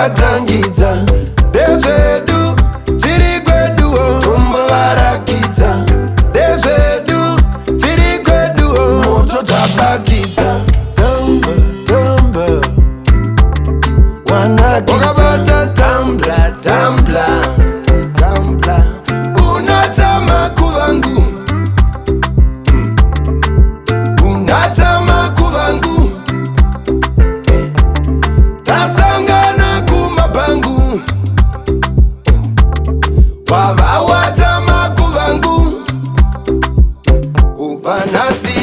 zvatangidza ndezvedu tiri kweduwo tombovarakidza ndezvedu tiri kweduwo moto tabakidza tamba tamba wakabata tambla tambla tambla unatama kuvangu unatama kuvangu tasangana kumabangu wavawatama kuvangu kuvanasi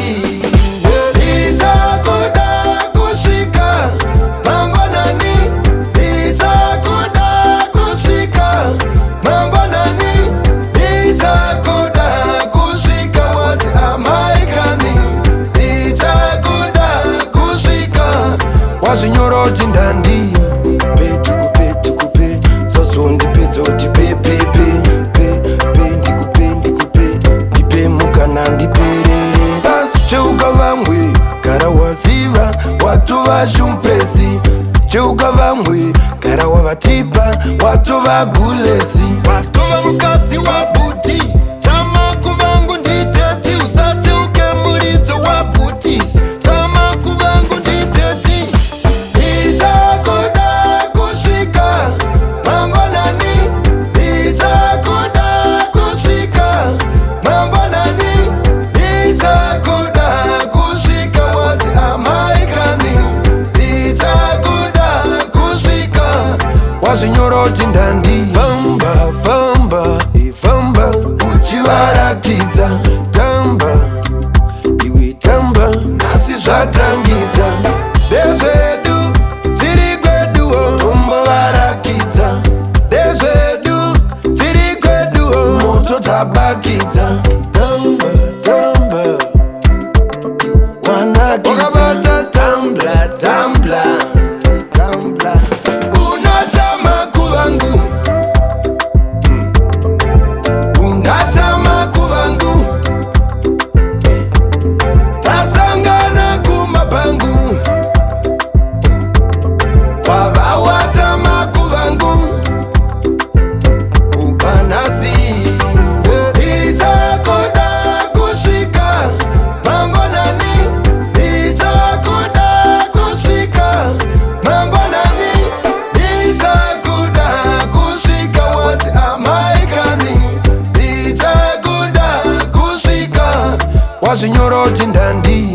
wazvinyoroti ndandi petikupe sazondipedzoti pepepe ndikupe ndipe mukana ndiperere sasi cheuka vamwe gara waziva watova shumpesi cheuka vamwe gara wavatipa watova gulesi watova mukadzi wabuti chama kuvangu nditeti usacheuke muridzo wabhutisi chama kuvangu nditeti wazvinyoroti ndandi famba ifamba uchivaratidza tamba iwe tamba asi zvatangidza ndezvedu tiri kweduwo tombovarakidza ndezvedu tiri kweduwo moto tabakidza tamba tamba wakabata tambla tambla tambla unatama kuvangu unatama kuvangu tasangana kumabangu wavawatama kuvangu ufanasi ichakuda kusvika mangwanani ichakuda kusvika mangwanani ichakuda kusvika wati amaikani ichakuda kusvika wazvinyoroti ndandi